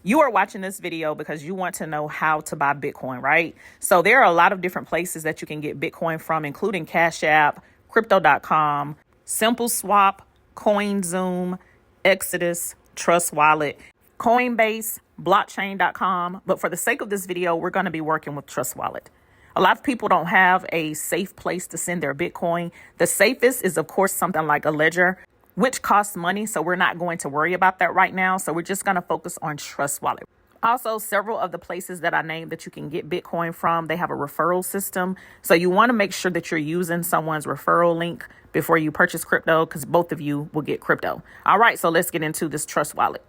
You are watching this video because you want to know how to buy Bitcoin, right? So there are a lot of different places that you can get Bitcoin from, including Cash App, Crypto.com, Simple Swap, CoinZoom, Exodus, Trust Wallet, Coinbase, Blockchain.com. But for the sake of this video, we're going to be working with Trust Wallet. A lot of people don't have a safe place to send their Bitcoin. The safest is, of course, something like a ledger, which costs money. So we're not going to worry about that right now. So we're just going to focus on Trust Wallet. Also, several of the places that I named that you can get Bitcoin from, they have a referral system. So you want to make sure that you're using someone's referral link before you purchase crypto, because both of you will get crypto. All right, so let's get into this Trust Wallet.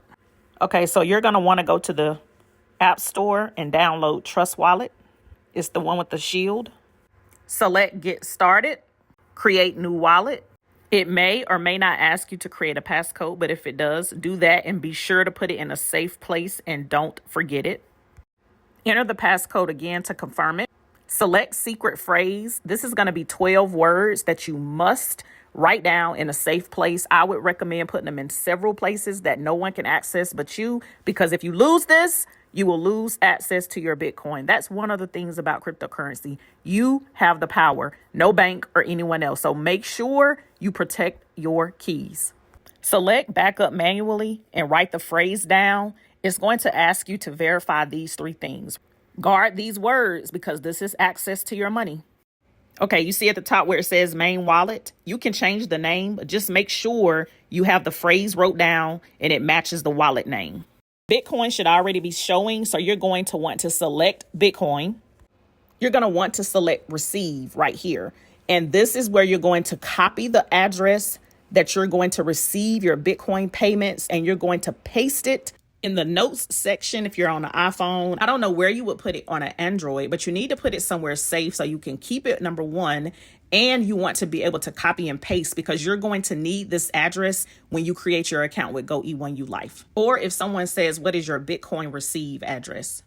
Okay, so you're going to want to go to the App Store and download Trust Wallet. It's the one with the shield. Select Get Started, create new wallet. It may or may not ask you to create a passcode, but if it does, do that and be sure to put it in a safe place and don't forget it. Enter the passcode again to confirm it. Select secret phrase. This is going to be 12 words that you must write down in a safe place. I would recommend putting them in several places that no one can access but you, because if you lose this, you will lose access to your Bitcoin. That's one of the things about cryptocurrency. You have the power, no bank or anyone else. So make sure you protect your keys. Select backup manually and write the phrase down. It's going to ask you to verify these 3 things. Guard these words because this is access to your money. Okay, you see at the top where it says main wallet, you can change the name, but just make sure you have the phrase wrote down and it matches the wallet name. Bitcoin should already be showing, so you're going to want to select Bitcoin. You're going to want to select receive right here. And this is where you're going to copy the address that you're going to receive your Bitcoin payments, and you're going to paste it in the notes section if you're on an iPhone. I don't know where you would put it on an Android, but you need to put it somewhere safe so you can keep it, number one. And you want to be able to copy and paste because you're going to need this address when you create your account with Go E1ULife. Or if someone says, what is your Bitcoin receive address?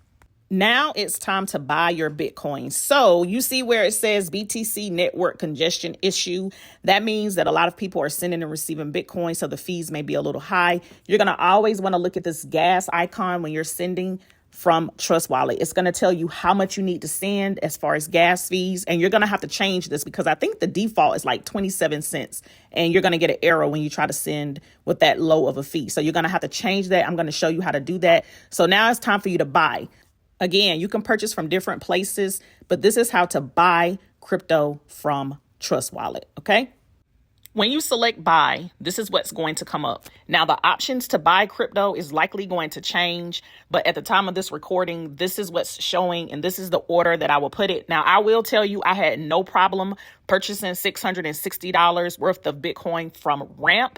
Now it's time to buy your Bitcoin. So you see where it says BTC network congestion issue. That means that a lot of people are sending and receiving Bitcoin, so the fees may be a little high. You're going to always want to look at this gas icon when you're sending from Trust Wallet. It's going to tell you how much you need to send as far as gas fees. And you're going to have to change this because I think the default is like 27 cents. And you're going to get an error when you try to send with that low of a fee. So you're going to have to change that. I'm going to show you how to do that. So now it's time for you to buy. Again, you can purchase from different places, but this is how to buy crypto from Trust Wallet. Okay. When you select buy, this is what's going to come up. Now, the options to buy crypto is likely going to change, but at the time of this recording, this is what's showing, and this is the order that I will put it. Now, I will tell you, I had no problem purchasing $660 worth of Bitcoin from Ramp.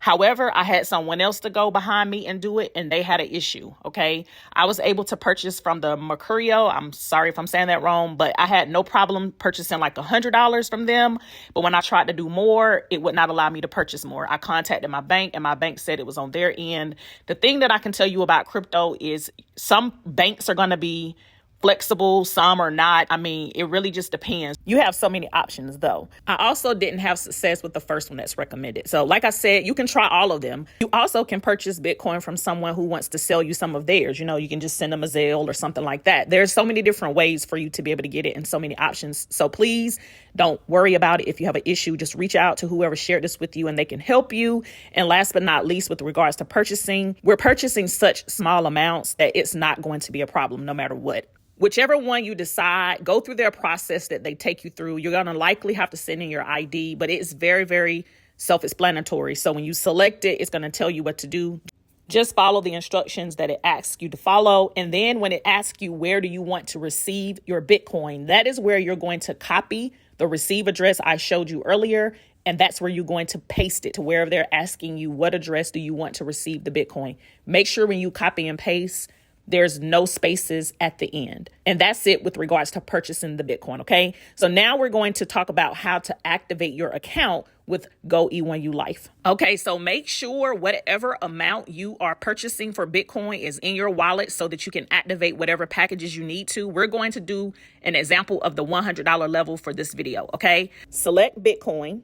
However, I had someone else to go behind me and do it, and they had an issue, okay? I was able to purchase from the Mercurio. I'm sorry if I'm saying that wrong, but I had no problem purchasing like $100 from them. But when I tried to do more, it would not allow me to purchase more. I contacted my bank, and my bank said it was on their end. The thing that I can tell you about crypto is some banks are going to be flexible, some are not. I mean, it really just depends. You have so many options though. I also didn't have success with the first one that's recommended. So like I said, you can try all of them. You also can purchase Bitcoin from someone who wants to sell you some of theirs. You know, you can just send them a Zelle or something like that. There's so many different ways for you to be able to get it and so many options. So please don't worry about it. If you have an issue, just reach out to whoever shared this with you and they can help you. And last but not least, with regards to purchasing, we're purchasing such small amounts that it's not going to be a problem no matter what. Whichever one you decide, go through their process that they take you through. You're going to likely have to send in your ID, but it's very, very self-explanatory. So when you select it, it's going to tell you what to do. Just follow the instructions that it asks you to follow. And then when it asks you, where do you want to receive your Bitcoin? That is where you're going to copy the receive address I showed you earlier. And that's where you're going to paste it to wherever they're asking you, what address do you want to receive the Bitcoin? Make sure when you copy and paste, there's no spaces at the end. And that's it with regards to purchasing the Bitcoin, okay? So now we're going to talk about how to activate your account with Go E1ULife. Okay, so make sure whatever amount you are purchasing for Bitcoin is in your wallet so that you can activate whatever packages you need to. We're going to do an example of the $100 level for this video, okay? Select Bitcoin.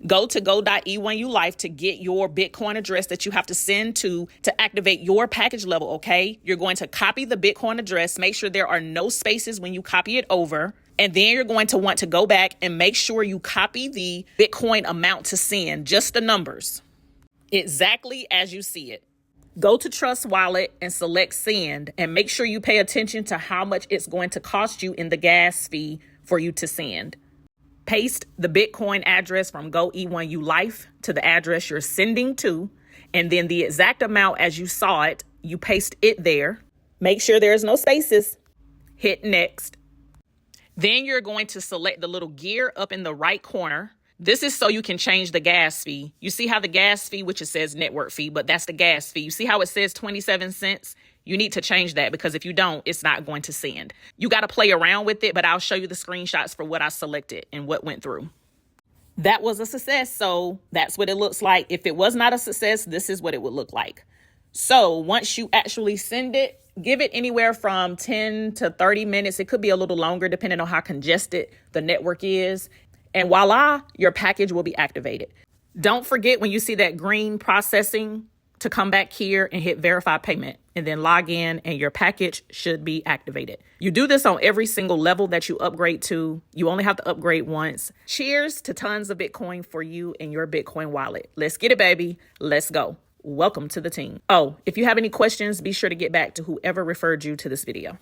Go to Go E1ULife to get your Bitcoin address that you have to send to activate your package level, okay? You're going to copy the Bitcoin address. Make sure there are no spaces when you copy it over. And then you're going to want to go back and make sure you copy the Bitcoin amount to send, just the numbers, exactly as you see it. Go to Trust Wallet and select send, and make sure you pay attention to how much it's going to cost you in the gas fee for you to send. Paste the Bitcoin address from Go E1ULife to the address you're sending to, and then the exact amount as you saw it, you paste it there. Make sure there's no spaces. Hit next. Then you're going to select the little gear up in the right corner. This is so you can change the gas fee. You see how the gas fee, which it says network fee, but that's the gas fee. You see how it says 27 cents? You need to change that, because if you don't, it's not going to send. You got to play around with it, but I'll show you the screenshots for what I selected and what went through. That was a success, so that's what it looks like. If it was not a success, this is what it would look like. So once you actually send it, give it anywhere from 10 to 30 minutes. It could be a little longer depending on how congested the network is. And voila, your package will be activated. Don't forget, when you see that green processing, to come back here and hit verify payment and then log in, and your package should be activated. You do this on every single level that you upgrade to. You only have to upgrade once. Cheers to tons of Bitcoin for you and your Bitcoin wallet. Let's get it, baby. Let's go. Welcome to the team. Oh, if you have any questions, be sure to get back to whoever referred you to this video.